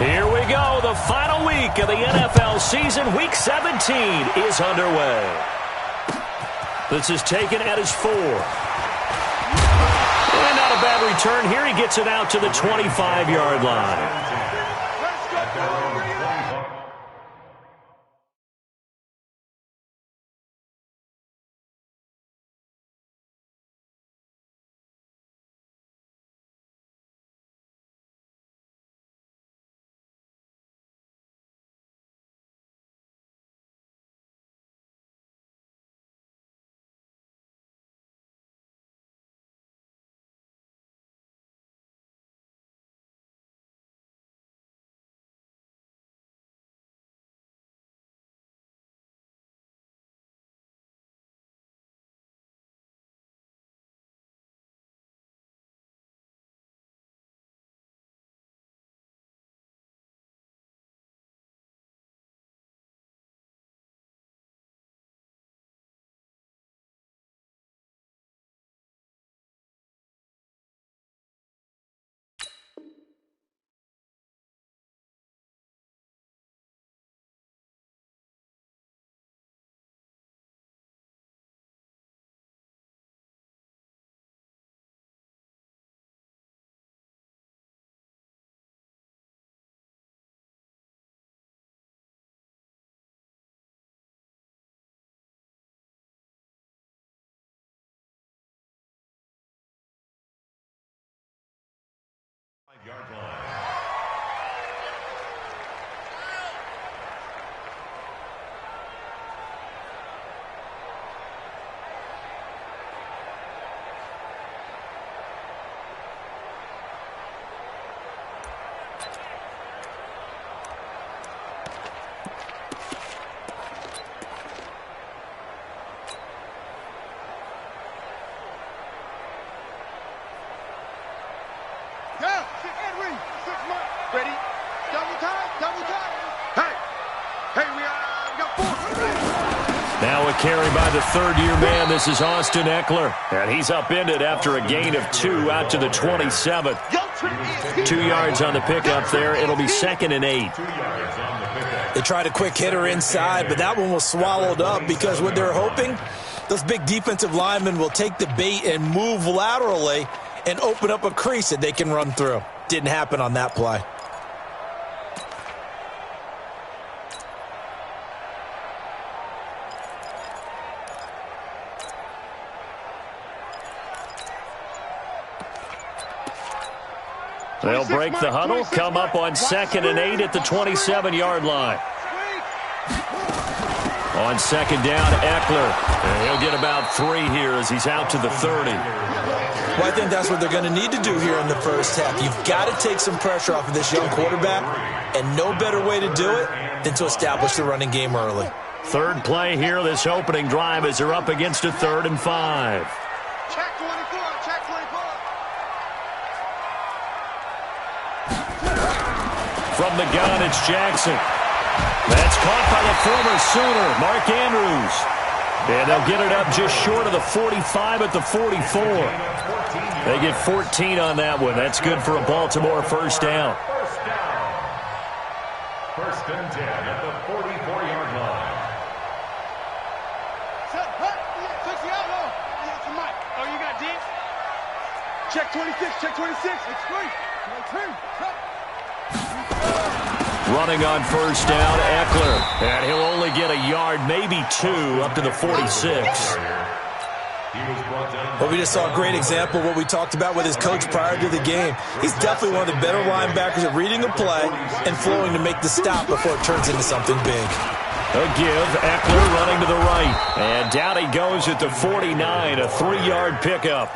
Here we go. The final week of the NFL season. Week 17 is underway. This is taken at his 4. And not a bad return here. He gets it out to the 25-yard line. Yard line. Ready? Double time, double time. Hey, we got 4. Now a carry by the third-year man. This is Austin Eckler. And he's upended after a gain of 2 out to the 27th. 2 yards on the pickup there. It'll be 2nd and 8. They tried a quick hitter inside, but that one was swallowed up because what they're hoping, those big defensive linemen will take the bait and move laterally and open up a crease that they can run through. Didn't happen on that play. They'll break the huddle, come up on 2nd and 8 at the 27-yard line. On 2nd down, Eckler. And he'll get about 3 here as he's out to the 30. Well, I think that's what they're going to need to do here in the first half. You've got to take some pressure off of this young quarterback, and no better way to do it than to establish the running game early. Third play here, this opening drive, as they're up against a 3rd and 5. Check 24, check 24. From the gun, it's Jackson. That's caught by the former Sooner, Mark Andrews. And they'll get it up just short of the 45 at the 44. They get 14 on that one. That's good for a Baltimore first down. First and 10 at the 44-yard line. Oh, you got deep? Check 26, check 26. It's free. Running on first down, Eckler. And he'll only get a yard, maybe 2, up to the 46. Well, we just saw a great example of what we talked about with his coach prior to the game. He's definitely one of the better linebackers at reading a play and flowing to make the stop before it turns into something big. A give, Eckler running to the right. And down he goes at the 49, a 3-yard pickup.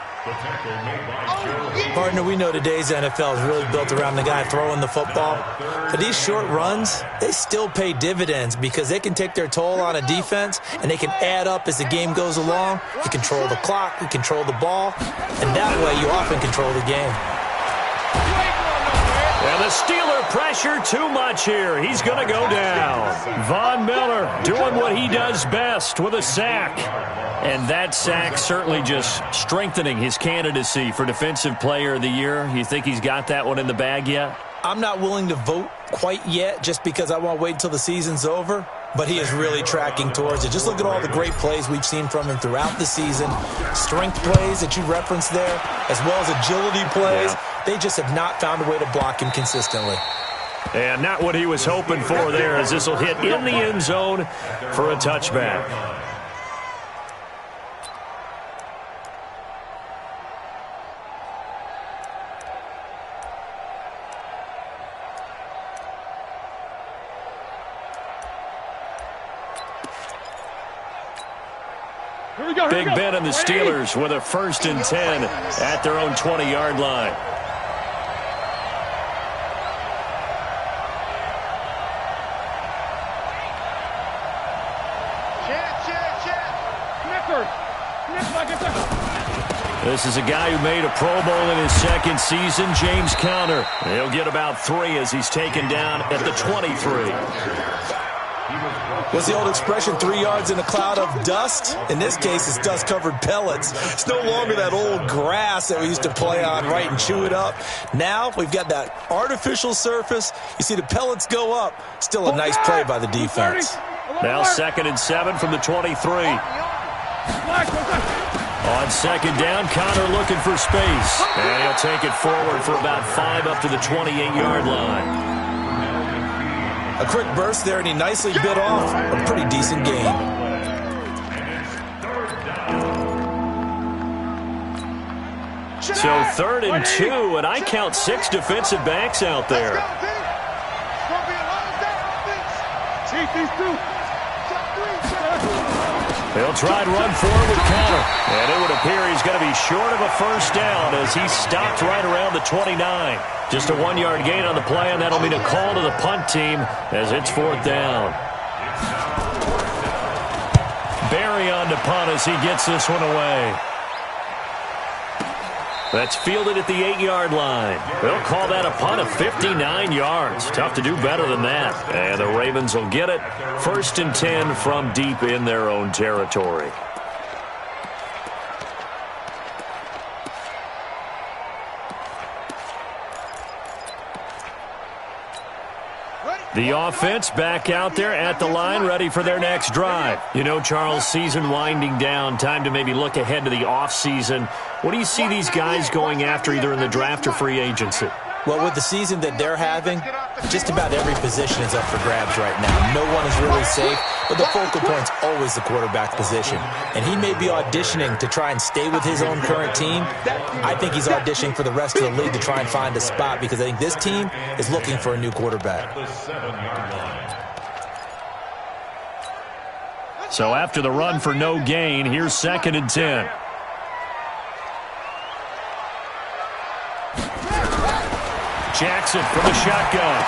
Partner, we know today's NFL is really built around the guy throwing the football. But these short runs, they still pay dividends because they can take their toll on a defense and they can add up as the game goes along. You control the clock, you control the ball, and that way you often control the game. And the Steeler pressure too much here. He's going to go down. Von Miller doing what he does best with a sack. And that sack certainly just strengthening his candidacy for Defensive Player of the Year. You think he's got that one in the bag yet? I'm not willing to vote quite yet just because I want to wait until the season's over, but he is really tracking towards it. Just look at all the great plays we've seen from him throughout the season. Strength plays that you referenced there, as well as agility plays. Yeah. They just have not found a way to block him consistently. And not what he was hoping for there, as this will hit in the end zone for a touchback. Big Ben and the Steelers with a 1st and 10 at their own 20-yard line. This is a guy who made a Pro Bowl in his 2nd season, James Conner. He'll get about 3 as he's taken down at the 23. What's the old expression, 3 yards in a cloud of dust? In this case, it's dust-covered pellets. It's no longer that old grass that we used to play on, right, and chew it up. Now we've got that artificial surface. You see the pellets go up. Still a nice play by the defense. Now 2nd and 7 from the 23. On 2nd down, Conner looking for space. And he'll take it forward for about 5 up to the 28-yard line. A quick burst there, and he nicely bit off a pretty decent gain. So 3rd and 2, and I count 6 defensive backs out there. They'll try and run forward with Conner. And it would appear he's going to be short of a 1st down as he stopped right around the 29. Just a 1-yard gain on the play, and that'll mean a call to the punt team as it's 4th down. Barry on to punt as he gets this one away. That's fielded at the 8-yard line. They'll call that a punt of 59 yards. Tough to do better than that. And the Ravens will get it. 1st and 10 from deep in their own territory. The offense back out there at the line, ready for their next drive. You know, Charles, season winding down, time to maybe look ahead to the offseason. What do you see these guys going after either in the draft or free agency? Well, with the season that they're having, just about every position is up for grabs right now. No one is really safe, but the focal point's always the quarterback position. And he may be auditioning to try and stay with his own current team. I think he's auditioning for the rest of the league to try and find a spot because I think this team is looking for a new quarterback. So after the run for no gain, here's 2nd and 10. Jackson from the shotgun.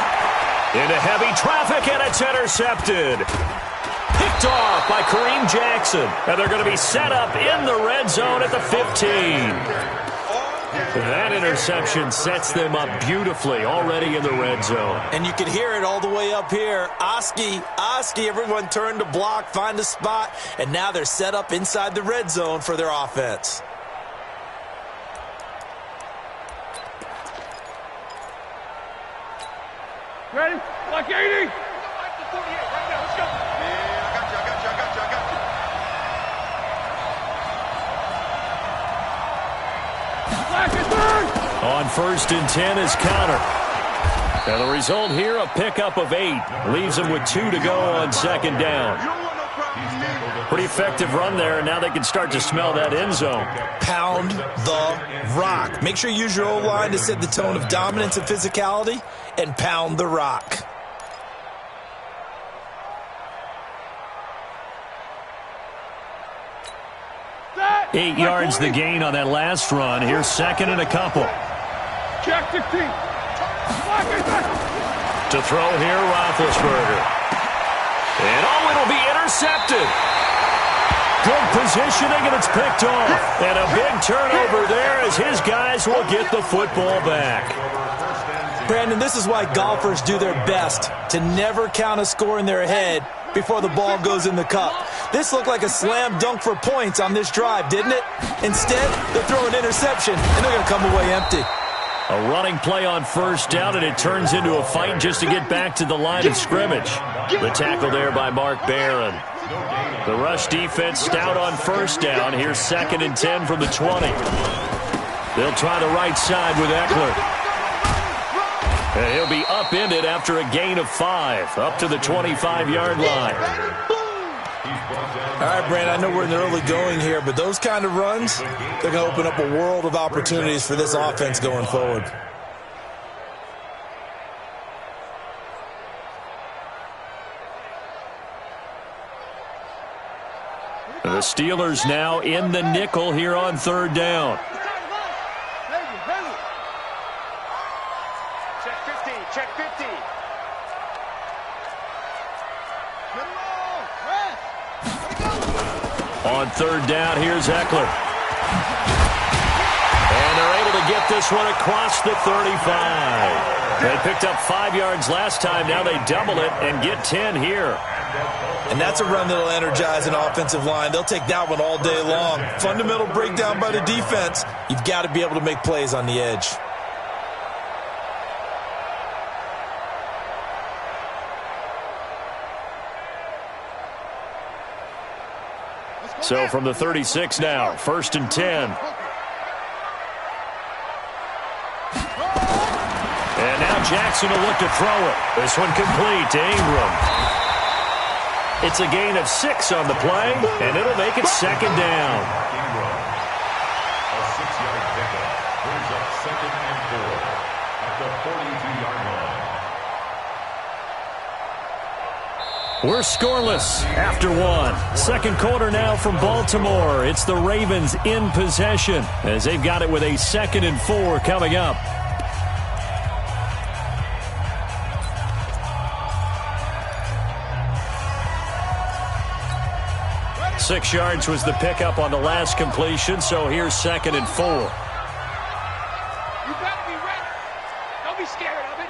Into heavy traffic, and it's intercepted. Picked off by Kareem Jackson. And they're going to be set up in the red zone at the 15. That interception sets them up beautifully already in the red zone. And you can hear it all the way up here. Oski, everyone turned to block, find a spot, and now they're set up inside the red zone for their offense. Ready? Like 80. Right now, let's go. Yeah, I got you. On 1st and 10 is Conner. And the result here, a pickup of 8. Leaves him with 2 to go on 2nd down. Pretty effective run there, and now they can start to smell that end zone. Pound the rock. Make sure you use your O-line to set the tone of dominance and physicality, and pound the rock. Set. 8 yards the gain on that last run. Here's 2nd and a couple. Check 16. To throw here, Roethlisberger. And it'll be intercepted. Good positioning, and it's picked off. And a big turnover there as his guys will get the football back. Brandon, this is why golfers do their best to never count a score in their head before the ball goes in the cup. This looked like a slam dunk for points on this drive, didn't it? Instead, they throw an interception, and they're going to come away empty. A running play on first down, and it turns into a fight just to get back to the line of scrimmage. The tackle there by Mark Barron. The rush defense stout on first down. Here's 2nd and 10 from the 20. They'll try the right side with Eckler. And he'll be upended after a gain of 5, up to the 25-yard line. All right, Brandon, I know we're in the early going here, but those kind of runs, they're going to open up a world of opportunities for this offense going forward. The Steelers now in the nickel here on 3rd down. Check 50, check 50. On 3rd down, here's Eckler. And they're able to get this one across the 35. They picked up 5 yards last time. Now they double it and get 10 here. And that's a run that'll energize an offensive line. They'll take that one all day long. Fundamental breakdown by the defense. You've got to be able to make plays on the edge. So from the 36 now, 1st and 10. And now Jackson will look to throw it. This one complete to Ingram. It's a gain of 6 on the play, and it'll make it 2nd down. A 6-yard pickup brings up 2nd and 4 at the 42-yard line. We're scoreless after 1. 2nd quarter now from Baltimore. It's the Ravens in possession as they've got it with a 2nd and 4 coming up. 6 yards was the pickup on the last completion, so here's 2nd and 4. You better be ready. Don't be scared of it.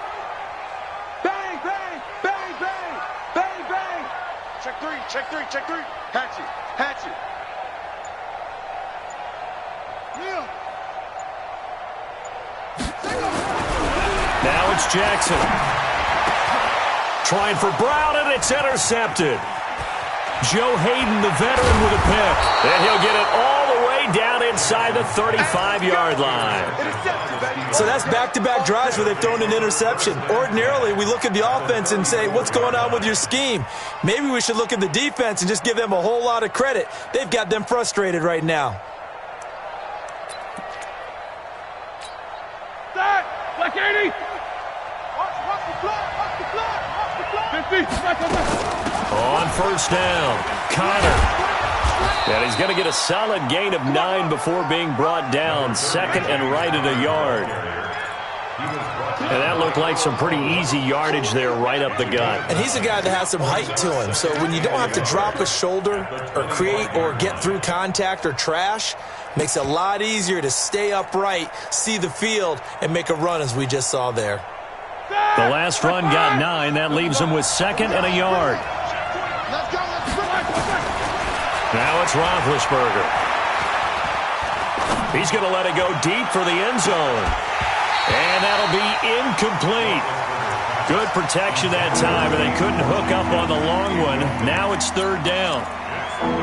Bang, bang, bang, bang, bang, bang. Check 3, check 3, check 3. Hatch it, hatch it. Now it's Jackson. Trying for Brown, and it's intercepted. Joe Hayden, the veteran, with a pick. And he'll get it all the way down inside the 35-yard line. So that's back-to-back drives where they've thrown an interception. Ordinarily, we look at the offense and say, what's going on with your scheme? Maybe we should look at the defense and just give them a whole lot of credit. They've got them frustrated right now. Black 80. Watch the clock, watch the clock, watch the clock. 50. On first down, Connor. And he's going to get a solid gain of 9 before being brought down. 2nd and right at a yard. And that looked like some pretty easy yardage there right up the gut. And he's a guy that has some height to him. So when you don't have to drop a shoulder or create or get through contact or trash, makes it a lot easier to stay upright, see the field, and make a run as we just saw there. The last run got 9. That leaves him with 2nd and a yard. Now it's Roethlisberger. He's going to let it go deep for the end zone. And that'll be incomplete. Good protection that time, and they couldn't hook up on the long one. Now it's 3rd down.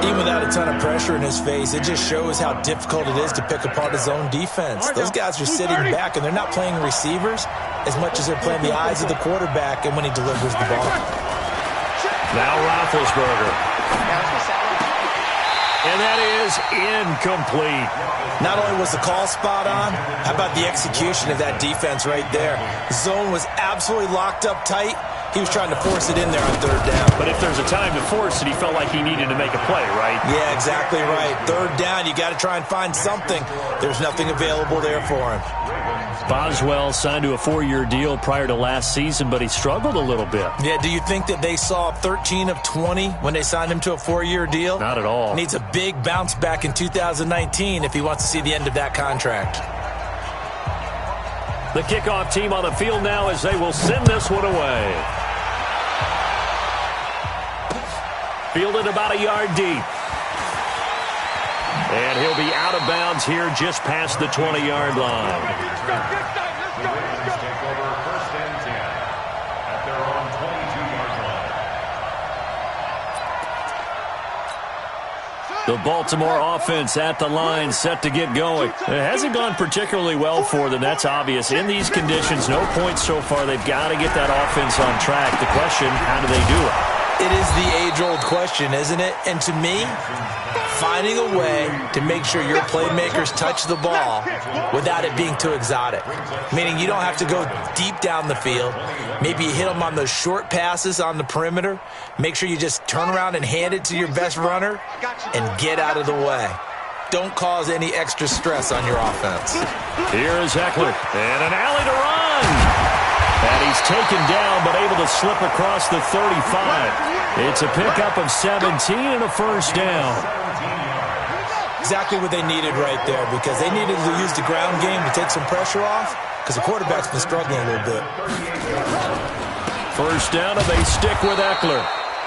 Even without a ton of pressure in his face, it just shows how difficult it is to pick apart his own defense. Those guys are sitting back, and they're not playing receivers as much as they're playing the eyes of the quarterback and when he delivers the ball. Now Roethlisberger. And that is incomplete. Not only was the call spot on, how about the execution of that defense right there? The zone was absolutely locked up tight. He was trying to force it in there on 3rd down. But if there's a time to force it, he felt like he needed to make a play, right? Yeah, exactly right. 3rd down, you got to try and find something. There's nothing available there for him. Boswell signed to a 4-year deal prior to last season, but he struggled a little bit. Yeah, do you think that they saw 13 of 20 when they signed him to a 4-year deal? Not at all. Needs a big bounce back in 2019 if he wants to see the end of that contract. The kickoff team on the field now as they will send this one away. Fielded about a yard deep. And he'll be out of bounds here just past the 20-yard line. The Baltimore offense at the line, set to get going. It hasn't gone particularly well for them. That's obvious. In these conditions, no points so far. They've got to get that offense on track. The question, how do they do it? It is the age-old question, isn't it? And to me, finding a way to make sure your playmakers touch the ball without it being too exotic. Meaning you don't have to go deep down the field. Maybe you hit them on those short passes on the perimeter. Make sure you just turn around and hand it to your best runner and get out of the way. Don't cause any extra stress on your offense. Here is Eckler, and an alley to run. And he's taken down, but able to slip across the 35. It's a pickup of 17 and a first down. Exactly what they needed right there, because they needed to use the ground game to take some pressure off, because the quarterback's been struggling a little bit. First down, and they stick with Eckler.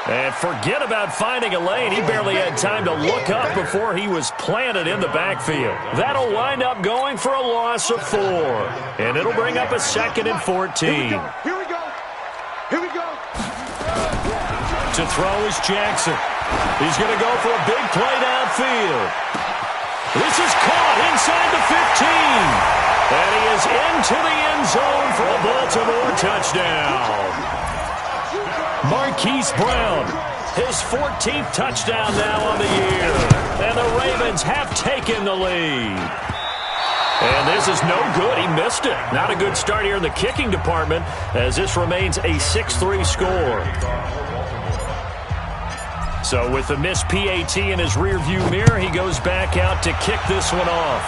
And forget about finding a lane. He barely had time to look up before he was planted in the backfield. That'll wind up going for a loss of 4. And it'll bring up a 2nd and 14. Here we go. Here we go. To throw is Jackson. He's going to go for a big play downfield. This is caught inside the 15. And he is into the end zone for a Baltimore touchdown. Marquise Brown, his 14th touchdown now on the year. And the Ravens have taken the lead. And this is no good. He missed it. Not a good start here in the kicking department, as this remains a 6-3 score. So with the missed PAT in his rearview mirror, he goes back out to kick this one off.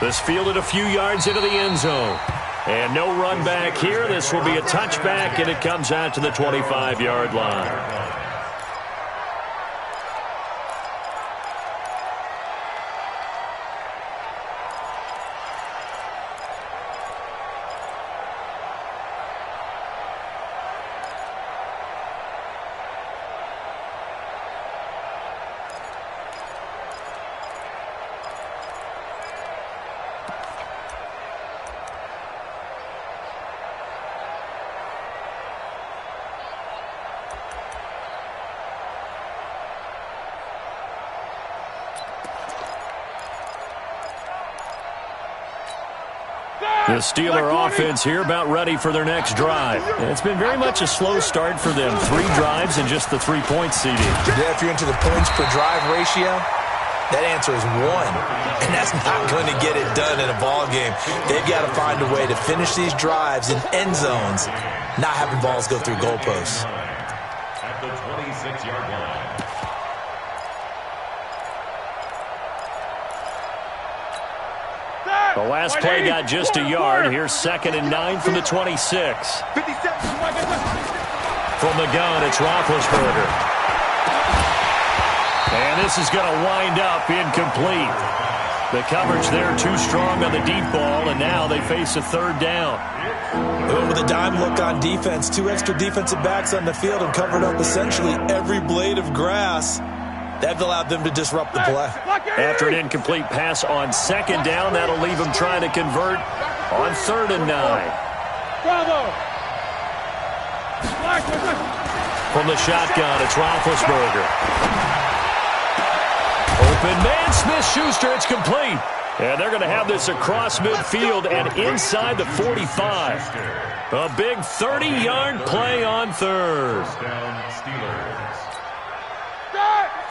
This fielded a few yards into the end zone. And no run back here. This will be a touchback, and it comes out to the 25-yard line. The Steeler offense here about ready for their next drive. It's been very much a slow start for them. 3 drives and just the 3-point seeding. Yeah, if you're into the points per drive ratio, that answer is 1. And that's not going to get it done in a ball game. They've got to find a way to finish these drives in end zones, not having balls go through goalposts. At the 26-yard line. The last play got just a yard. Here's 2nd and 9 from the 26. 57. From the gun, it's Roethlisberger. And this is going to wind up incomplete. The coverage there too strong on the deep ball, and now they face a 3rd down. With a dime look on defense, 2 extra defensive backs on the field and covered up essentially every blade of grass. That allowed them to disrupt the play. After an incomplete pass on 2nd down, that'll leave them trying to convert on 3rd and 9. Bravo. From the shotgun, it's Roethlisberger. Open man, Smith-Schuster, it's complete. And they're going to have this across midfield and inside the 45. A big 30-yard play on 3rd.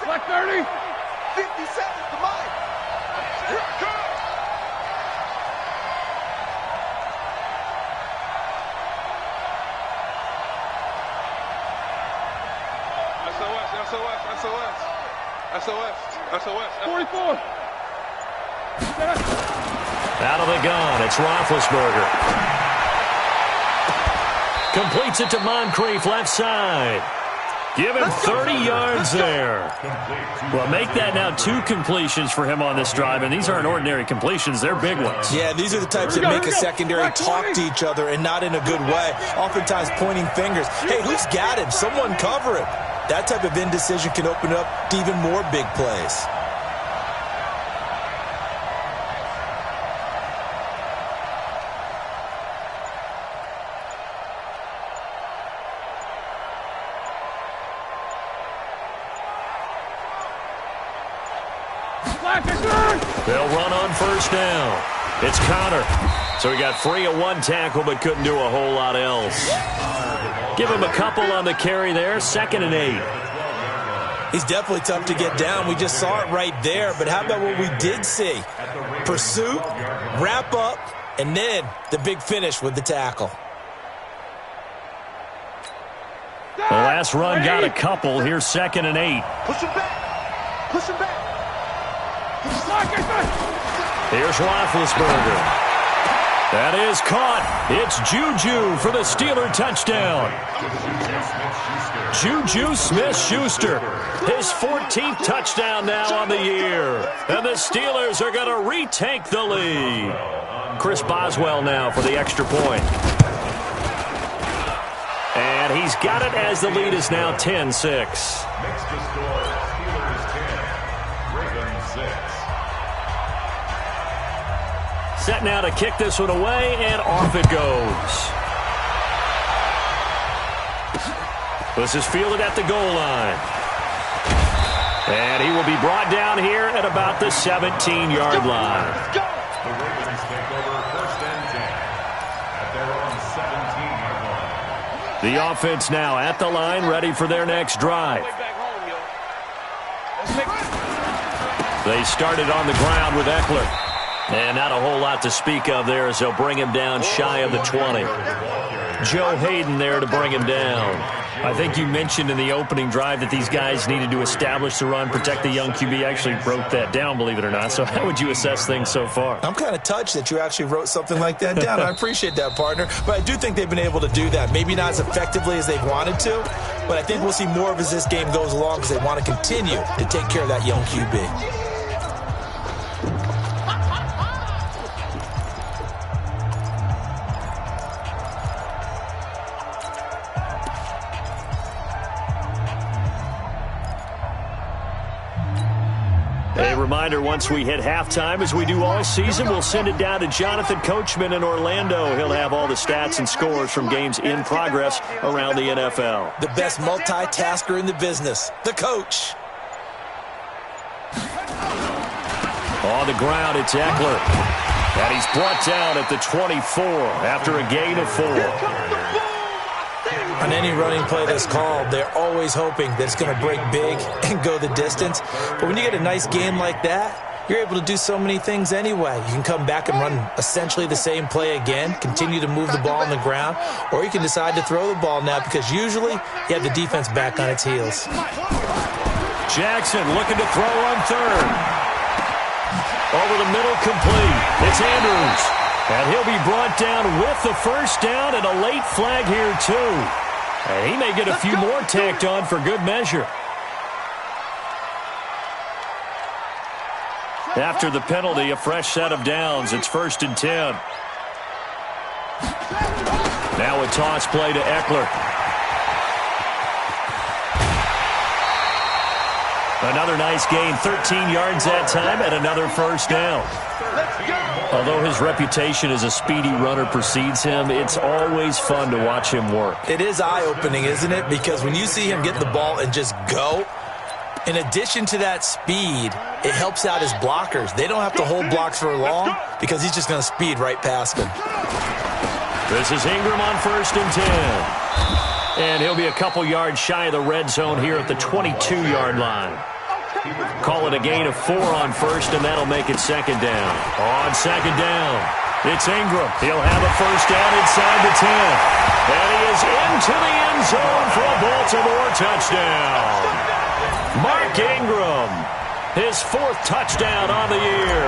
Black 30. 57, come on. Here it comes. SOS. 44. Out of the gun, it's Roethlisberger. Completes it to Moncrief, left side. Give him 30 yards there. Well, make that now 2 completions for him on this drive, and these aren't ordinary completions. They're big ones. Yeah, these are the types that make a secondary talk to each other and not in a good way, oftentimes pointing fingers. Hey, who's got him? Someone cover him. That type of indecision can open up to even more big plays. They'll run on first down. It's Connor. So he got free of one tackle but couldn't do a whole lot else. Give him a couple on the carry there. 2nd and 8. He's definitely tough to get down. We just saw it right there. But how about what we did see? Pursuit, wrap up, and then the big finish with the tackle. The last run got a couple. Here's 2nd and 8. Push him back. Push him back. Here's Roethlisberger. That is caught. It's Juju for the Steeler touchdown. Juju Smith-Schuster, his 14th touchdown now on the year. And the Steelers are going to retake the lead. Chris Boswell now for the extra point. And he's got it as the lead is now 10-6. Next to score, Steelers 10, Ravens 6. Set now to kick this one away, and off it goes. This is fielded at the goal line. And he will be brought down here at about the 17-yard line. The Ravens take over 1st and 10 at their own 17-yard line. The offense now at the line, ready for their next drive. They started on the ground with Eckler. And not a whole lot to speak of there as they'll bring him down shy of the 20. Joe Hayden there to bring him down. I think you mentioned in the opening drive that these guys needed to establish the run, protect the young QB. I actually wrote that down, believe it or not. So how would you assess things so far? I'm kind of touched that you actually wrote something like that down. I appreciate that, partner. But I do think they've been able to do that. Maybe not as effectively as they've wanted to, but I think we'll see more of as this game goes along because they want to continue to take care of that young QB. A reminder, once we hit halftime, as we do all season, we'll send it down to Jonathan Coachman in Orlando. He'll have all the stats and scores from games in progress around the NFL. The best multitasker in the business, the coach. On the ground, it's Eckler. And he's brought down at the 24 after a gain of 4. On any running play that's called, they're always hoping that it's going to break big and go the distance. But when you get a nice game like that, you're able to do so many things anyway. You can come back and run essentially the same play again, continue to move the ball on the ground, or you can decide to throw the ball now because usually you have the defense back on its heels. Jackson looking to throw on third. Over the middle, complete. It's Andrews. And he'll be brought down with the first down and a late flag here, too. And he may get a few more tacked on for good measure. After the penalty, a fresh set of downs. It's 1st and 10. Now a toss play to Eckler. Another nice gain, 13 yards that time, and another first down. Although his reputation as a speedy runner precedes him, it's always fun to watch him work. It is eye-opening, isn't it? Because when you see him get the ball and just go, in addition to that speed, it helps out his blockers. They don't have to hold blocks for long because he's just going to speed right past them. This is Ingram on 1st and 10. And he'll be a couple yards shy of the red zone here at the 22-yard line. Call it a gain of 4 on first, and that'll make it 2nd down. On 2nd down, it's Ingram. He'll have a first down inside the 10. And he is into the end zone for a Baltimore touchdown. Mark Ingram, his 4th touchdown on the year.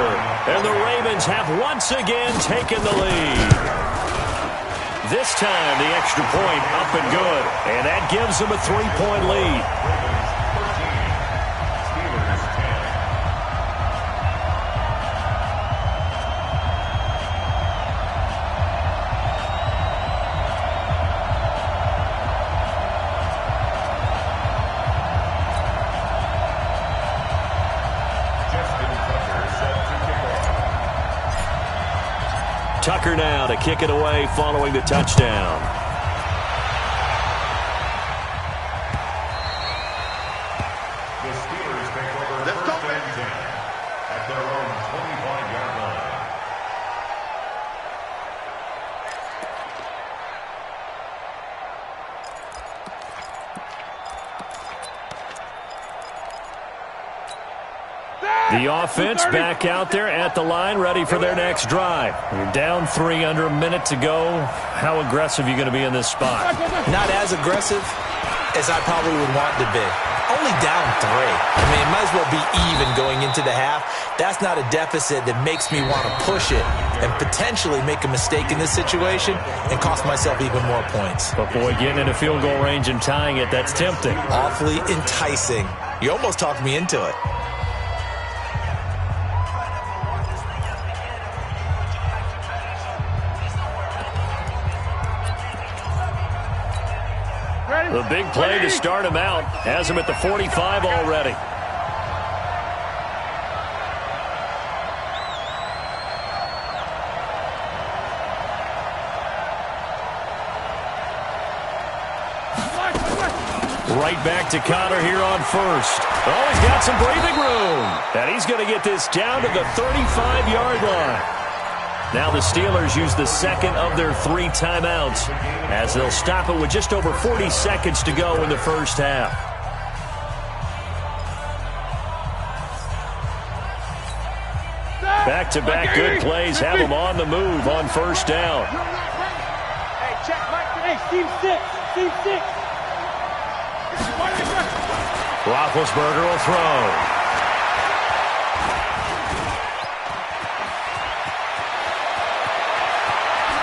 And the Ravens have once again taken the lead. This time, the extra point up and good. And that gives them a 3-point lead. Tucker now to kick it away following the touchdown. The Steelers take over 1st and 10 at The offense back out there at the line, ready for their next drive. You're down 3 under a minute to go. How aggressive are you going to be in this spot? Not as aggressive as I probably would want to be. Only down 3. I mean, it might as well be even going into the half. That's not a deficit that makes me want to push it and potentially make a mistake in this situation and cost myself even more points. But, boy, getting in a field goal range and tying it, that's tempting. Awfully enticing. You almost talked me into it. The big play to start him out has him at the 45 already. Right back to Connor here on first. Oh, he's got some breathing room. And he's going to get this down to the 35-yard line. Now the Steelers use the second of their 3 timeouts as they'll stop it with just over 40 seconds to go in the first half. Back-to-back good plays have them on the move on first down. Hey, check, Mike. Hey, Steve 6. Roethlisberger will throw.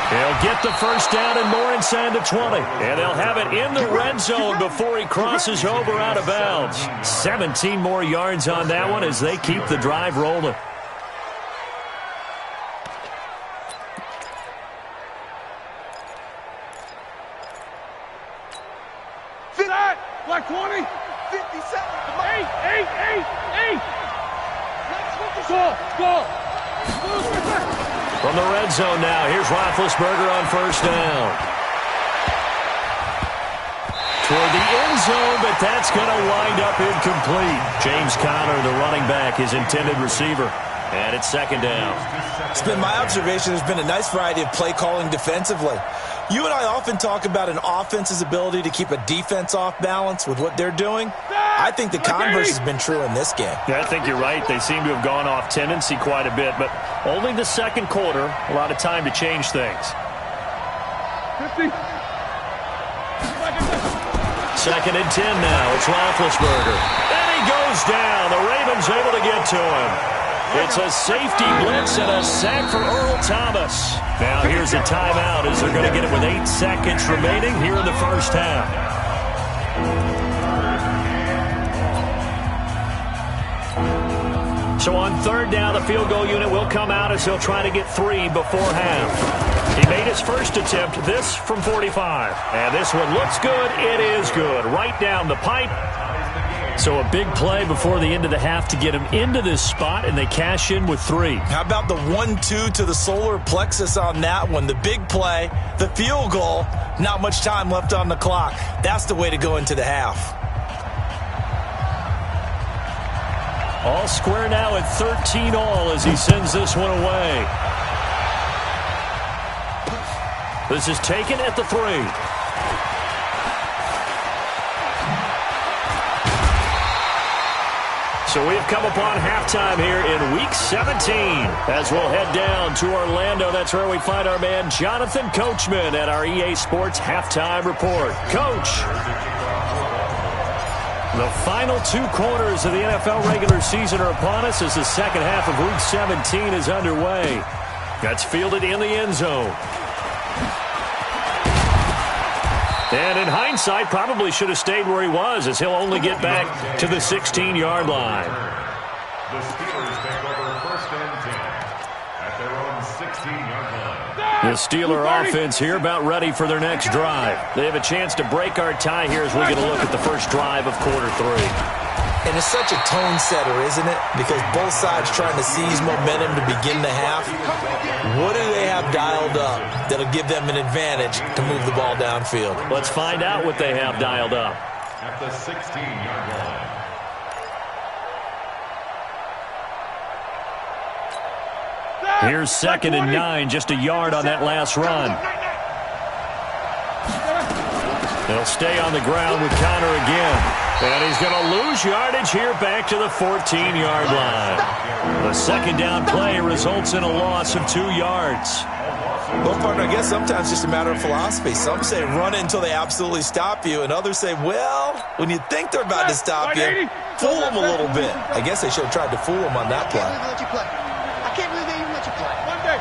He'll get the first down and more inside the 20. And they'll have it in the red zone before he crosses over out of bounds. 17 more yards on that one as they keep the drive rolling. Black 20. 57. 8. Go. From the red zone now, here's Roethlisberger on first down. Toward the end zone, but that's going to wind up incomplete. James Conner, the running back, his intended receiver. And it's second down. It's been my observation there's been a nice variety of play calling defensively. You and I often talk about an offense's ability to keep a defense off balance with what they're doing. I think the converse has been true in this game. Yeah, I think you're right. They seem to have gone off tendency quite a bit, but only the second quarter, a lot of time to change things. 50. Second and 10 now. It's Roethlisberger. And he goes down. The Ravens able to get to him. It's a safety blitz and a sack for Earl Thomas. Now here's a timeout as they're going to get it with 8 seconds remaining here in the first half. So on third down, the field goal unit will come out as he'll try to get 3 before half. He made his first attempt, this from 45. And this one looks good. It is good. Right down the pipe. So a big play before the end of the half to get him into this spot, and they cash in with 3. How about the 1-2 to the solar plexus on that one? The big play, the field goal, not much time left on the clock. That's the way to go into the half. All square now at 13 all as he sends this one away. This is taken at the 3. So we've come upon halftime here in Week 17 as we'll head down to Orlando. That's where we find our man Jonathan Coachman at our EA Sports Halftime Report. Coach, the final 2 quarters of the NFL regular season are upon us as the second half of Week 17 is underway. That's fielded in the end zone. And in hindsight, probably should have stayed where he was as he'll only get back to the 16-yard line. The Steelers take over first and 10 at their own 16-yard line. The Steeler offense here about ready for their next drive. They have a chance to break our tie here as we get a look at the first drive of quarter 3. And it's such a tone setter, isn't it? Because both sides trying to seize momentum to begin the half. What do they have dialed up that'll give them an advantage to move the ball downfield? Let's find out what they have dialed up. At the 16-yard line. Here's second and 9, just a yard on that last run. They'll stay on the ground with Conner again. And he's going to lose yardage here back to the 14-yard line. The second down play results in a loss of 2 yards. Well, partner, I guess sometimes it's just a matter of philosophy. Some say run it until they absolutely stop you, and others say, well, when you think they're about to stop you, fool them a little bit. I guess they should have tried to fool them on that play. I can't believe they even let you play. One day.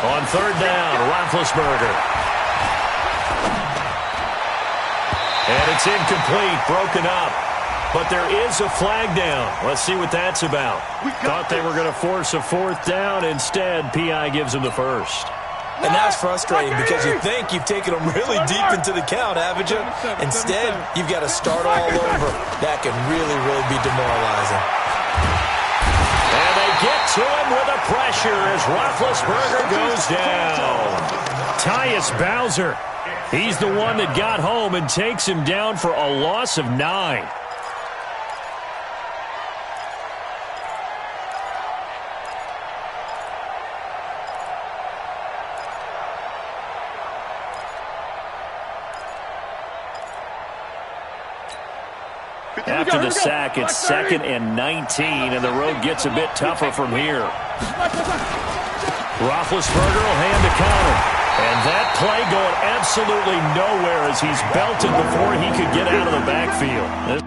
On third down, Roethlisberger. And it's incomplete, broken up. But there is a flag down. Let's see what that's about. Thought they were going to force a fourth down. Instead, P.I. gives them the first. And that's frustrating because you think you've taken them really deep into the count, haven't you? Instead, you've got to start all over. That can really, really be demoralizing. And they get to him with a pressure as Roethlisberger goes down. Tyus Bowser. He's the one that got home and takes him down for a loss of 9. After the sack, it's 2nd and 19, and the road gets a bit tougher from here. Roethlisberger will hand the counter. And that play going absolutely nowhere as he's belted before he could get out of the backfield.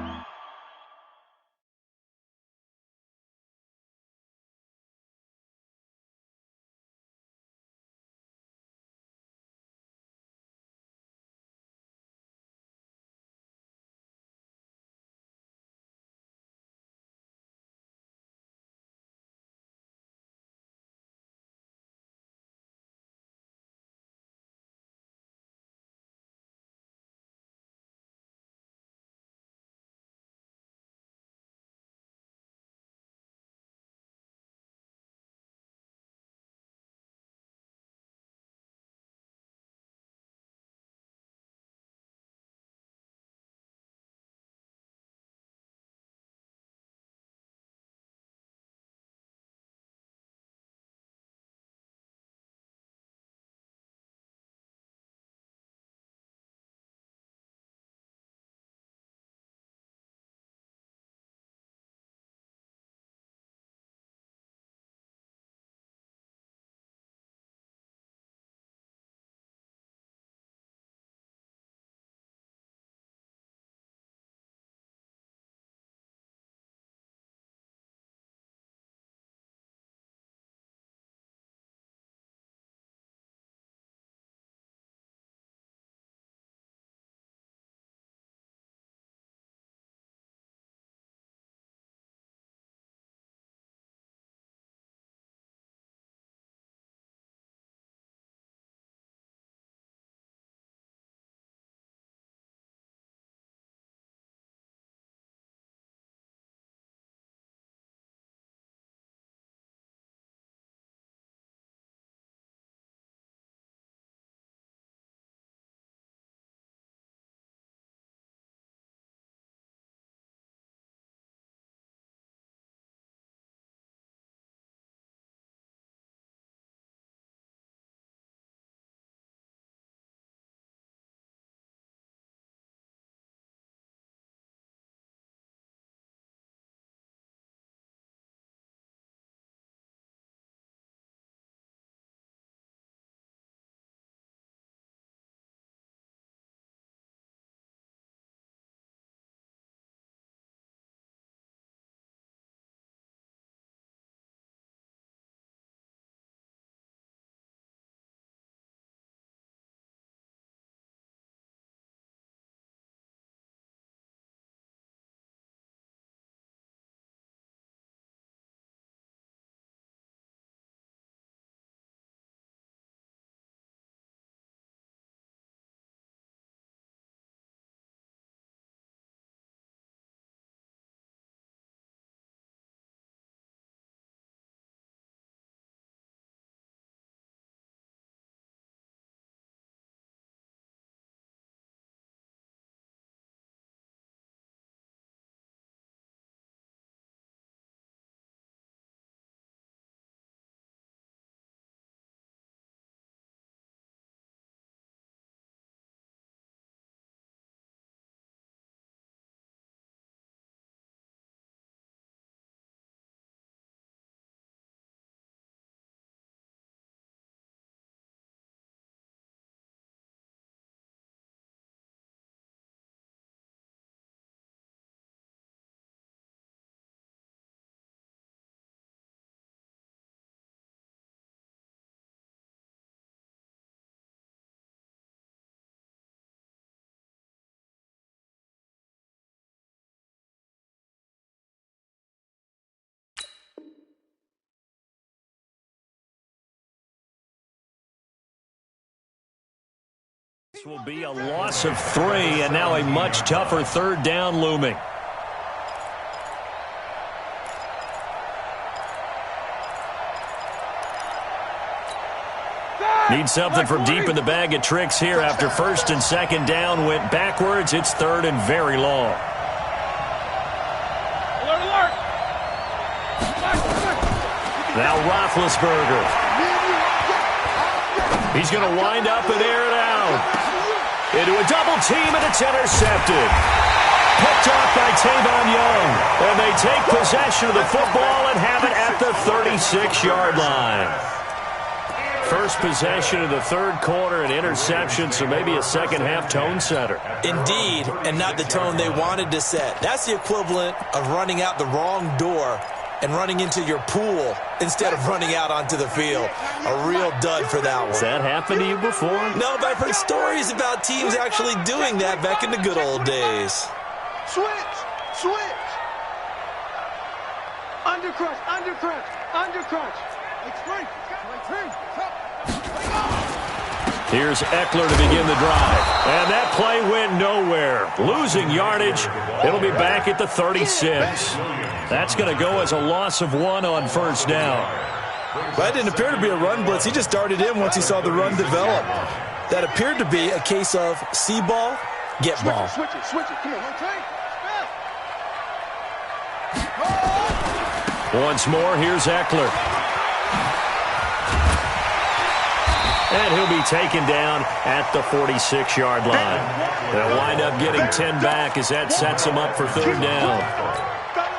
This will be a loss of 3, and now a much tougher third down looming. Need something from deep in the bag of tricks here after first and second down went backwards. It's third and very long. Alert, alert. Now Roethlisberger. He's going to wind up and air it out. Into a double team, and it's intercepted. Picked off by Tavon Young. And they take possession of the football and have it at the 36-yard line. First possession of the third quarter, an interception, so maybe a second-half tone setter. Indeed, and not the tone they wanted to set. That's the equivalent of running out the wrong door and running into your pool instead of running out onto the field. A real dud for that one. Has that happened to you before? No, but I've heard stories about teams actually doing that back in the good old days. Switch, switch. Undercrunch, undercrunch, undercrunch. Like three. Here's Eckler to begin the drive. And that play went nowhere. Losing yardage. It'll be back at the 36. That's going to go as a loss of 1 on first down. That didn't appear to be a run blitz. He just started in once he saw the run develop. That appeared to be a case of see ball, get ball. Switch it, switch it. Come on, rotate. Once more, here's Eckler. And he'll be taken down at the 46-yard line. They'll wind up getting 10 back as that sets them up for third down.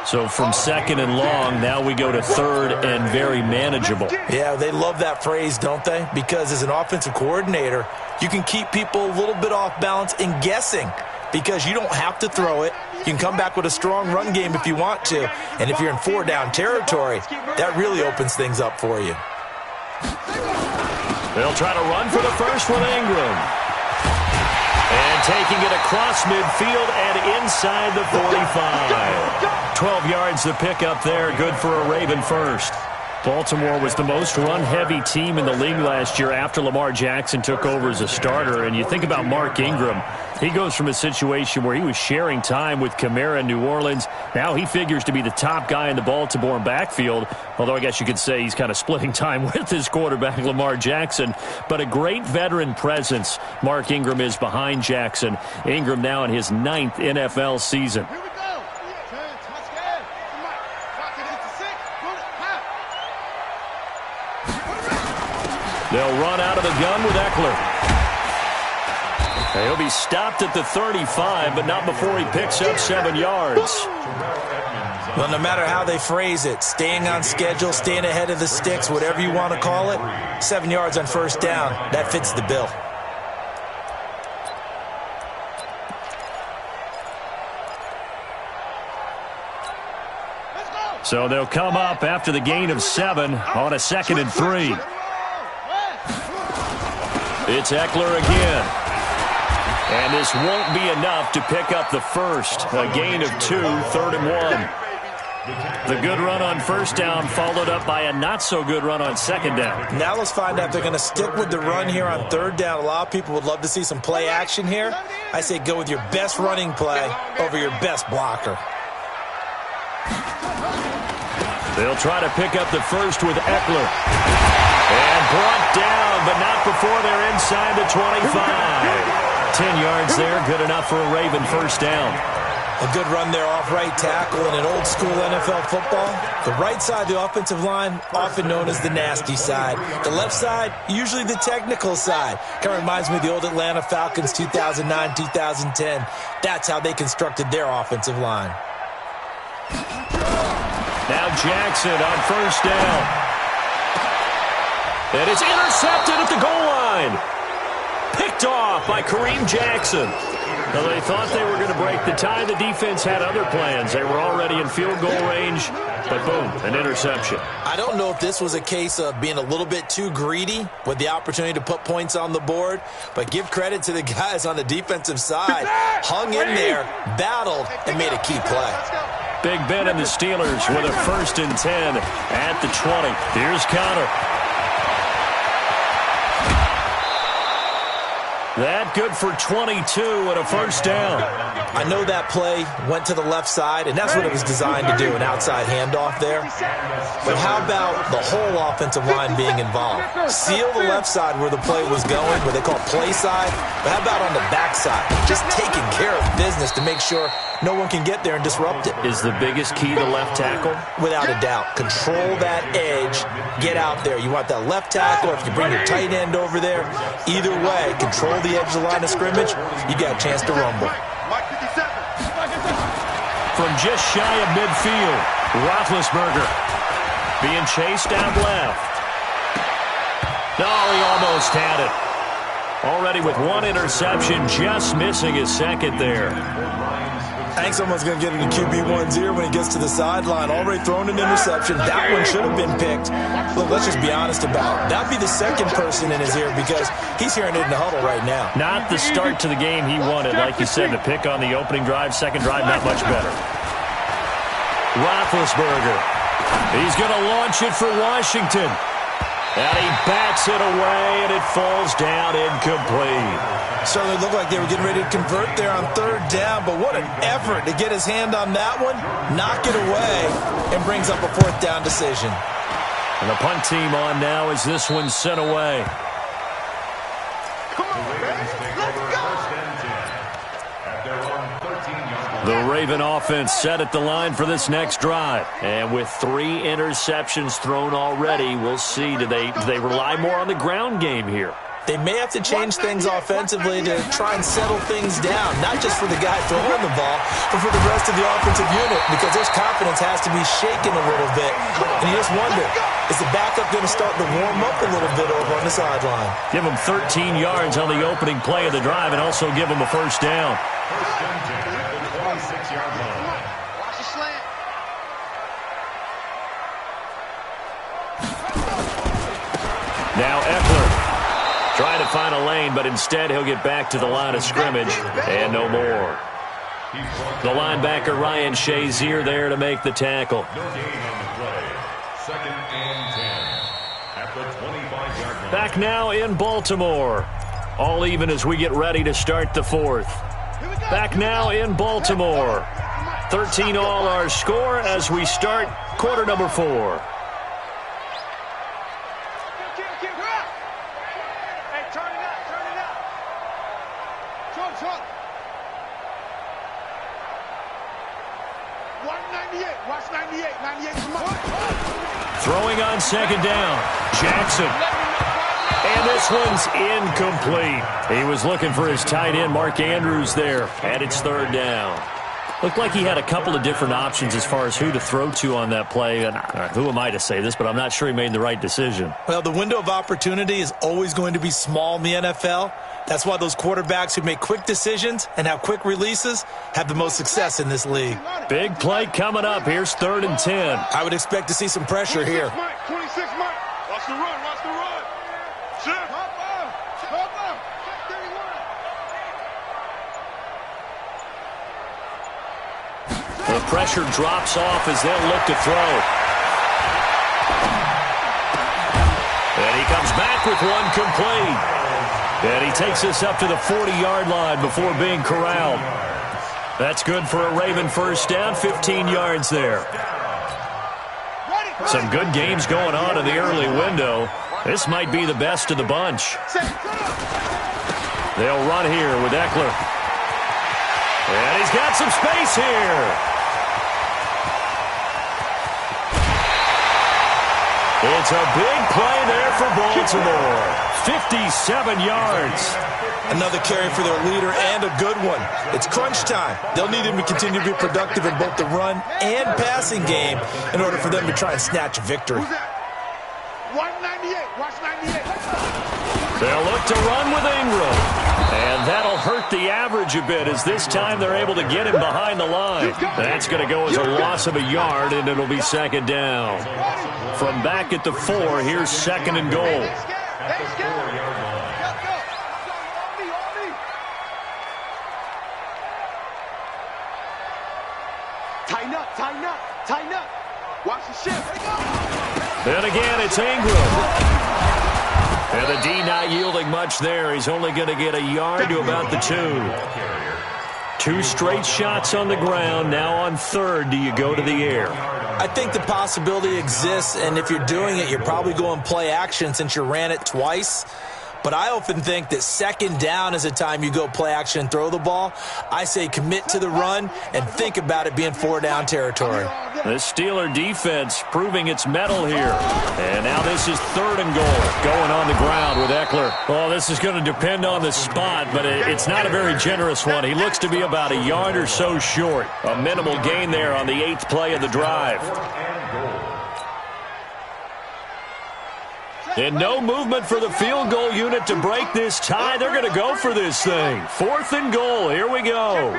So from second and long, now we go to third and very manageable. Yeah, they love that phrase, don't they? Because as an offensive coordinator, you can keep people a little bit off balance and guessing because you don't have to throw it. You can come back with a strong run game if you want to. And if you're in 4-down territory, that really opens things up for you. They'll try to run for the first with Ingram. And taking it across midfield and inside the 45. 12 yards to pick up there. Good for a Raven first. Baltimore was the most run-heavy team in the league last year after Lamar Jackson took over as a starter. And you think about Mark Ingram. He goes from a situation where he was sharing time with Kamara in New Orleans. Now he figures to be the top guy in the Baltimore backfield, although I guess you could say he's kind of splitting time with his quarterback, Lamar Jackson. But a great veteran presence Mark Ingram is behind Jackson. Ingram now in his 9th NFL season. They'll run out of the gun with Eckler. He'll be stopped at the 35, but not before he picks up 7 yards. Well, no matter how they phrase it, staying on schedule, staying ahead of the sticks, whatever you want to call it, 7 yards on first down, that fits the bill. So they'll come up after the gain of 7 on a 2nd and 3. It's Eckler again. And this won't be enough to pick up the first. A gain of 2, 3rd and 1. The good run on first down followed up by a not-so-good run on second down. Now let's find out if they're going to stick with the run here on third down. A lot of people would love to see some play action here. I say go with your best running play over your best blocker. They'll try to pick up the first with Eckler. And brought down, but not before they're inside the 25. 10 yards there, good enough for a Raven first down. A good run there off right tackle in an old-school NFL football. The right side of the offensive line, often known as the nasty side. The left side, usually the technical side. Kind of reminds me of the old Atlanta Falcons 2009, 2010. That's how they constructed their offensive line. Now Jackson on first down. And it's intercepted at the goal line. Picked off by Kareem Jackson. Now they thought they were going to break the tie. The defense had other plans. They were already in field goal range, but boom, an interception. I don't know if this was a case of being a little bit too greedy with the opportunity to put points on the board, but give credit to the guys on the defensive side. Hung in there, battled, and made a key play. Big Ben and the Steelers with a 1st and 10 at the 20. Here's Connor. That good for 22 and a first down. I know that play went to the left side, and that's what it was designed to do, an outside handoff there. But how about the whole offensive line being involved? Seal the left side where the play was going, what they call play side. But how about on the back side? Just taking care of business to make sure no one can get there and disrupt it. Is the biggest key the left tackle? Without a doubt. Control that edge. Get out there. You want that left tackle. If you bring your tight end over there, either way, control the edge of the line of scrimmage, you got a chance to rumble. From just shy of midfield, Roethlisberger being chased out left. No, he almost had it. Already with one interception, just missing his second there. I think someone's going to get into QB1's ear when he gets to the sideline. Already thrown an interception. That one should have been picked. Look, let's just be honest about it. That would be the second person in his ear because he's hearing it in the huddle right now. Not the start to the game he wanted. Like you said, the pick on the opening drive, second drive, not much better. Roethlisberger. He's going to launch it for Washington. And he bats it away, and it falls down incomplete. Certainly looked like they were getting ready to convert there on third down, but what an effort to get his hand on that one, knock it away, and brings up a fourth down decision. And the punt team on now as this one's sent away. Come on, man. Let's go. The Raven offense set at the line for this next drive. And with 3 interceptions thrown already, we'll see, do they rely more on the ground game here? They may have to change things offensively to try and settle things down, not just for the guy throwing the ball, but for the rest of the offensive unit, because their confidence has to be shaken a little bit. And you just wonder, is the backup going to start to warm up a little bit over on the sideline? Give them 13 yards on the opening play of the drive and also give them a first down. Now Eckler trying to find a lane, but instead he'll get back to the line of scrimmage and no more. The linebacker Ryan Shazier there to make the tackle. No gain on the play. 2nd and 10 at the 25-yard line. Back now in Baltimore. All even as we get ready to start the 4th. Back now in Baltimore. 13 all our score as we start quarter number 4. Throwing on second down. Jackson. And this one's incomplete. He was looking for his tight end, Mark Andrews, there. And it's 3rd down. Looked like he had a couple of different options as far as who to throw to on that play. And who am I to say this, but I'm not sure he made the right decision. Well, the window of opportunity is always going to be small in the NFL. That's why those quarterbacks who make quick decisions and have quick releases have the most success in this league. Big play coming up. Here's 3rd and 10. I would expect to see some pressure here. 26 Mike. Watch the run. Watch the run. Chip. The pressure drops off as they'll look to throw. And he comes back with one complete. And he takes us up to the 40-yard line before being corralled. That's good for a Raven first down, 15 yards there. Some good games going on in the early window. This might be the best of the bunch. They'll run here with Eckler. And he's got some space here. It's a big play there for Baltimore. 57 yards. Another carry for their leader and a good one. It's crunch time. They'll need him to continue to be productive in both the run and passing game in order for them to try and snatch a victory. 198. Watch 98. They'll look to run with Ingram. And that'll hurt the average a bit as this time they're able to get him behind the line. That's going to go as a loss of a yard, and it'll be 2nd down. From back at the 4, here's 2nd and goal. At the 4-yard line. Tighten up, tighten up, tighten up. Watch the shift. Then again, it's Ingram. And the D not yielding much there. He's only going to get a yard to about the 2. 2 straight shots on the ground. Now on third, do you go to the air? I think the possibility exists, and if you're doing it, you're probably going play action since you ran it twice. But I often think that second down is a time you go play action and throw the ball. I say commit to the run and think about it being 4-down territory. The Steeler defense proving its mettle here. And now this is 3rd and goal. Going on the ground with Eckler. Well, this is going to depend on the spot, but it's not a very generous one. He looks to be about a yard or so short. A minimal gain there on the 8th play of the drive. And no movement for the field goal unit to break this tie. They're going to go for this thing. 4th and goal. Here we go.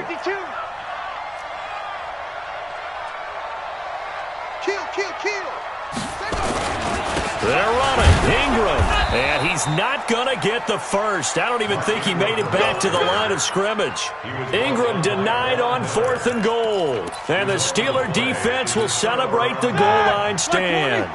They're running. Ingram. And he's not going to get the first. I don't even think he made it back to the line of scrimmage. Ingram denied on 4th and goal. And the Steeler defense will celebrate the goal line stand.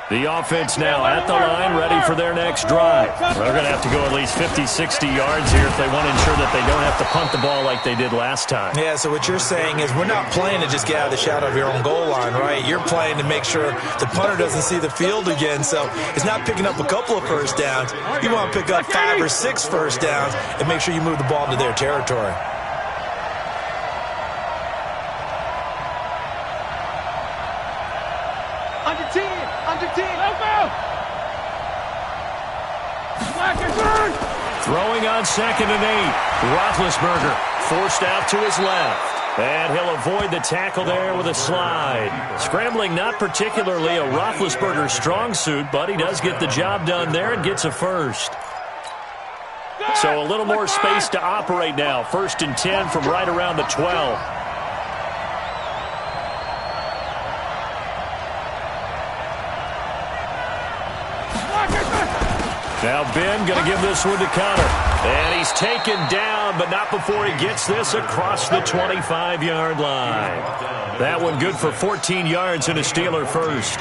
The offense now at the line, ready for their next drive. They're going to have to go at least 50, 60 yards here if they want to ensure that they don't have to punt the ball like they did last time. Yeah, so what you're saying is we're not playing to just get out of the shadow of your own goal line, right? You're playing to make sure the punter doesn't see the field again, so it's not picking up a couple of first downs. You want to pick up 5 or 6 first downs and make sure you move the ball into their territory. Throwing on 2nd and 8. Roethlisberger forced out to his left. And he'll avoid the tackle there with a slide. Scrambling not particularly a Roethlisberger strong suit, but he does get the job done there and gets a first. So a little more space to operate now. 1st and 10 from right around the 12. Now Ben going to give this one to Connor. And he's taken down, but not before he gets this across the 25-yard line. That one good for 14 yards and a Steeler first.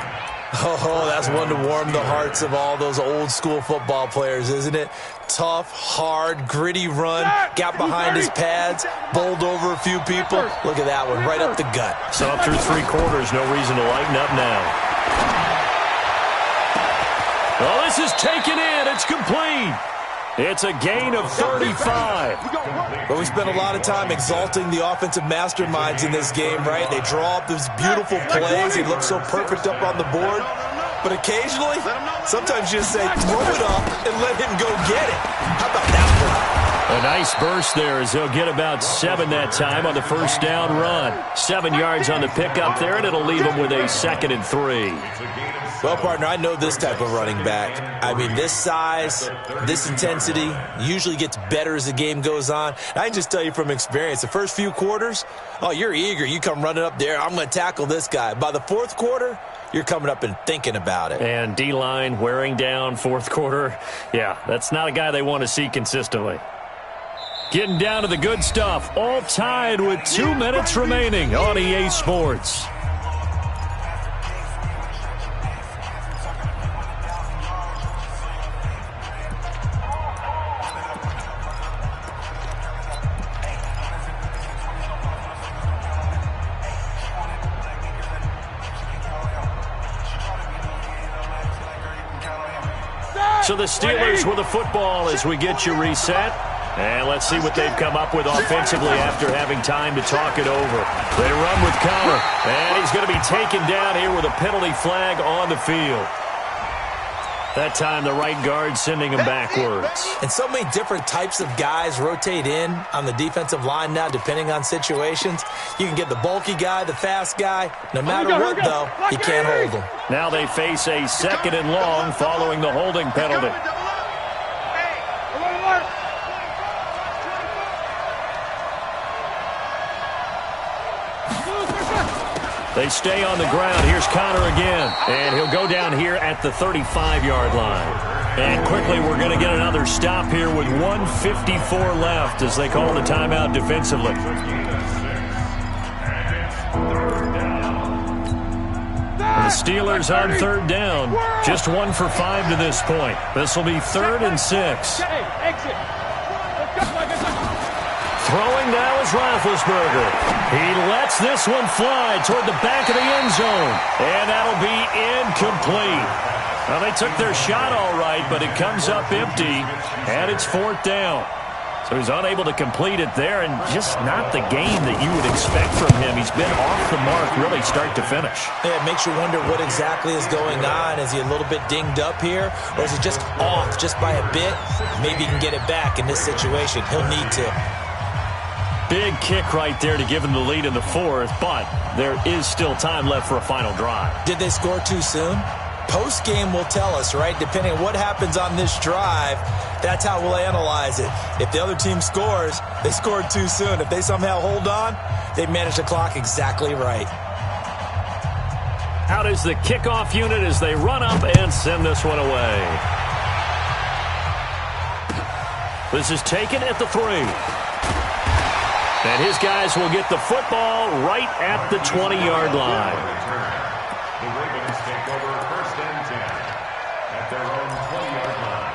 Oh, that's one to warm the hearts of all those old-school football players, isn't it? Tough, hard, gritty run, got behind his pads, bowled over a few people. Look at that one, right up the gut. So up through 3 quarters, no reason to lighten up now. Well, this is taken in. It's complete. It's a gain of 35. But we spent a lot of time exalting the offensive masterminds in this game, right? They draw up these beautiful plays. They look so perfect up on the board. But occasionally, sometimes you just say, throw it up and let him go get it. How about that one? A nice burst there as they'll get about 7 that time on the first down run. 7 yards on the pickup there, and it'll leave them with a 2nd and 3. Well, partner, I know this type of running back. I mean, this size, this intensity usually gets better as the game goes on. And I can just tell you from experience, the first few quarters, oh, you're eager. You come running up there, I'm going to tackle this guy. By the 4th quarter, you're coming up and thinking about it. And D-line wearing down 4th quarter. Yeah, that's not a guy they want to see consistently. Getting down to the good stuff, all tied with 2 minutes remaining on EA Sports. So the Steelers with the football as we get you reset. And let's see what they've come up with offensively after having time to talk it over. They run with Connor. And he's going to be taken down here with a penalty flag on the field. That time the right guard sending him backwards. And so many different types of guys rotate in on the defensive line now depending on situations. You can get the bulky guy, the fast guy. No matter what, though, you can't hold him. Now they face a 2nd and long following the holding penalty. They stay on the ground. Here's Connor again. And he'll go down here at the 35-yard line. And quickly, we're going to get another stop here with 1:54 left as they call the timeout defensively. The Steelers on third down. Just 1 for 5 to this point. This will be 3rd and 6. Throwing now is Roethlisberger. He lets this one fly toward the back of the end zone. And that'll be incomplete. Well, they took their shot all right, but it comes up empty, and it's 4th down. So he's unable to complete it there, and just not the game that you would expect from him. He's been off the mark really start to finish. Yeah, it makes you wonder what exactly is going on. Is he a little bit dinged up here, or is he just off just by a bit? Maybe he can get it back in this situation. He'll need to. Big kick right there to give him the lead in the 4th, but there is still time left for a final drive. Did they score too soon? Post-game will tell us, right? Depending on what happens on this drive, that's how we'll analyze it. If the other team scores, they scored too soon. If they somehow hold on, they managed the clock exactly right. Out is the kickoff unit as they run up and send this one away. This is taken at the 3. And his guys will get the football right at the 20-yard line. The Ravens take over 1st and 10 at their own 20-yard line.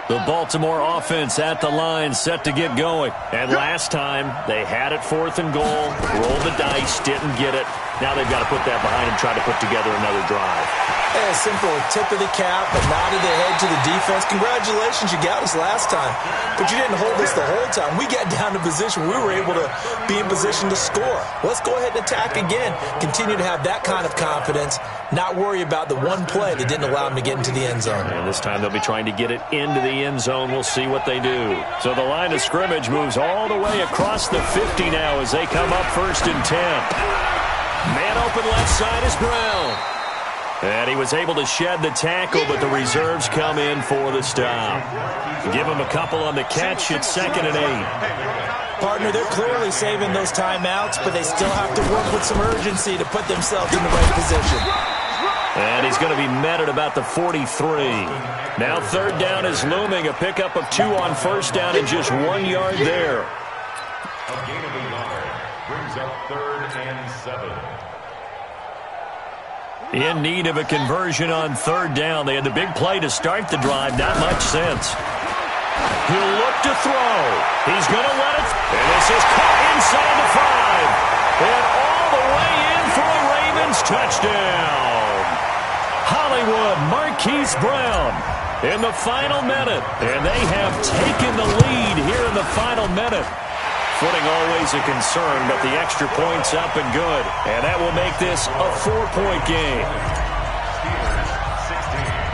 The Baltimore offense at the line, set to get going. And last time, they had it 4th and goal, rolled the dice, didn't get it. Now they've got to put that behind and try to put together another drive. Yeah, simple tip of the cap, a nod of the head to the defense. Congratulations, you got us last time. But you didn't hold us the whole time. We got down to position. We were able to be in position to score. Let's go ahead and attack again. Continue to have that kind of confidence, not worry about the one play that didn't allow them to get into the end zone. And this time they'll be trying to get it into the end zone. We'll see what they do. So the line of scrimmage moves all the way across the 50 now as they come up 1st and 10. Man open left side is Brown. And he was able to shed the tackle, but the reserves come in for the stop. Give him a couple on the catch. It's 2nd and 8. Partner, they're clearly saving those timeouts, but they still have to work with some urgency to put themselves in the right position. And he's going to be met at about the 43. Now 3rd down is looming. A pickup of 2 on 1st down and just 1 yard there. A gain of a yard brings up 3rd and 7. In need of a conversion on 3rd down. They had the big play to start the drive. Not much sense. He'll look to throw. He's going to let it. And this is caught inside the 5. And all the way in for a Ravens touchdown. Hollywood Marquise Brown in the final minute. And they have taken the lead here in the final minute. Footing always a concern, but the extra point's up and good. And that will make this a 4-point game.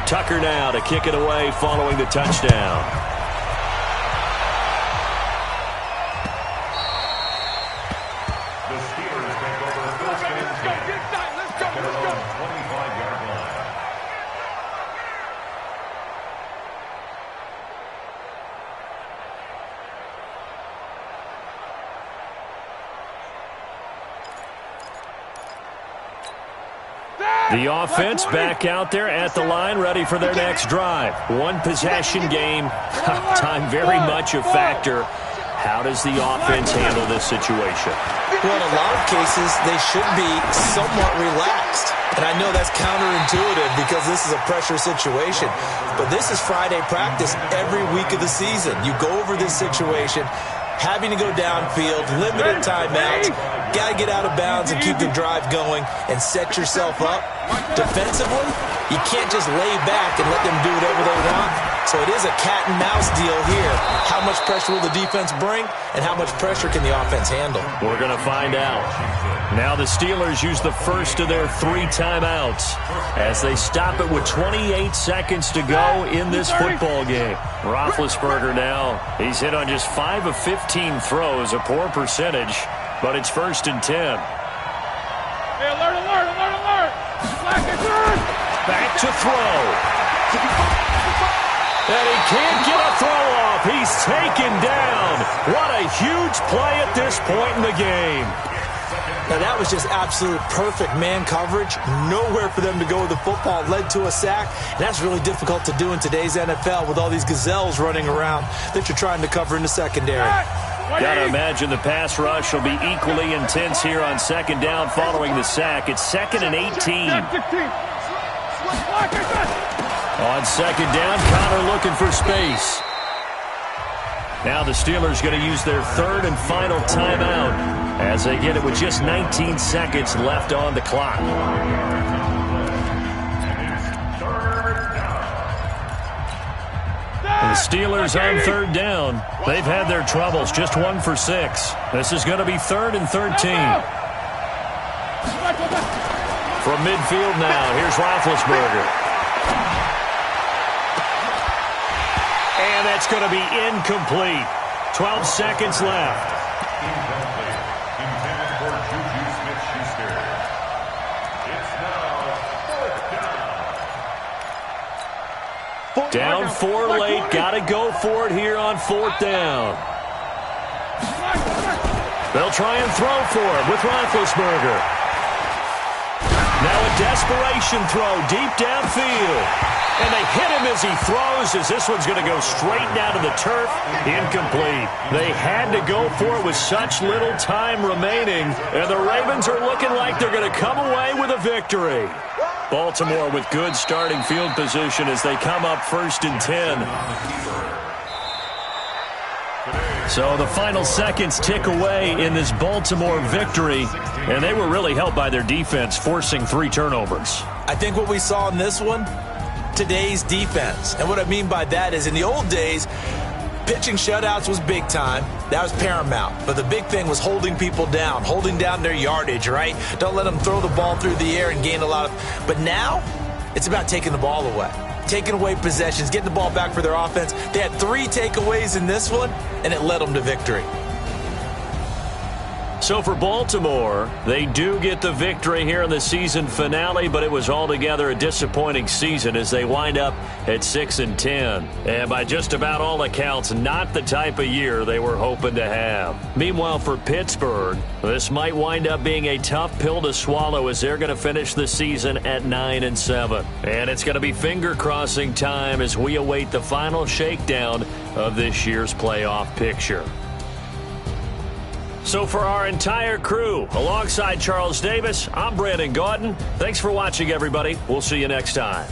Tucker now to kick it away following the touchdown. The Steelers take over 1st and 10 at their own 25-yard line. The offense back out there at the line, ready for their next drive. One possession game. Time very much a factor. How does the offense handle this situation? Well, in a lot of cases, they should be somewhat relaxed. And I know that's counterintuitive because this is a pressure situation. But this is Friday practice every week of the season. You go over this situation, having to go downfield, limited timeouts, got to get out of bounds and keep the drive going and set yourself up. Defensively, you can't just lay back and let them do whatever they want. So it is a cat and mouse deal here. How much pressure will the defense bring and how much pressure can the offense handle? We're going to find out. Now the Steelers use the first of their 3 timeouts as they stop it with 28 seconds to go in this football game. Roethlisberger now, he's hit on just 5 of 15 throws, a poor percentage, but it's 1st and 10. Hey, alert, alert, alert, alert! Back to throw. And he can't get a throw off. He's taken down. What a huge play at this point in the game. Now, that was just absolute perfect man coverage. Nowhere for them to go with the football. Led to a sack. And that's really difficult to do in today's NFL with all these gazelles running around that you're trying to cover in the secondary. Got to imagine the pass rush will be equally intense here on second down following the sack. It's 2nd and 18. On second down, Connor looking for space. Now the Steelers going to use their 3rd and final timeout as they get it with just 19 seconds left on the clock. The Steelers on 3rd down. They've had their troubles, just 1 for 6. This is going to be 3rd and 13. From midfield now, here's Roethlisberger. And that's going to be incomplete. 12 seconds left. Intended for Juju Smith-Schuster. It's now 4th down. Down 4 late. Got to go for it here on 4th down. They'll try and throw for it with Roethlisberger. Now a desperation throw deep downfield. And they hit him as he throws, as this one's going to go straight down to the turf. Incomplete. They had to go for it with such little time remaining. And the Ravens are looking like they're going to come away with a victory. Baltimore with good starting field position as they come up 1st and 10. So the final seconds tick away in this Baltimore victory. And they were really helped by their defense, forcing 3 turnovers. I think what we saw in this one, today's defense. And what I mean by that is in the old days, pitching shutouts was big time. That was paramount. But the big thing was holding people down, holding down their yardage, right? Don't let them throw the ball through the air and gain a lot of... But now, it's about taking the ball away. Taking away possessions, getting the ball back for their offense. They had 3 takeaways in this one, and it led them to victory. So for Baltimore, they do get the victory here in the season finale, but it was altogether a disappointing season as they wind up at 6 and 10. And by just about all accounts, not the type of year they were hoping to have. Meanwhile, for Pittsburgh, this might wind up being a tough pill to swallow as they're going to finish the season at 9 and 7. And it's going to be finger-crossing time as we await the final shakedown of this year's playoff picture. So for our entire crew, alongside Charles Davis, I'm Brandon Gaudin. Thanks for watching, everybody. We'll see you next time.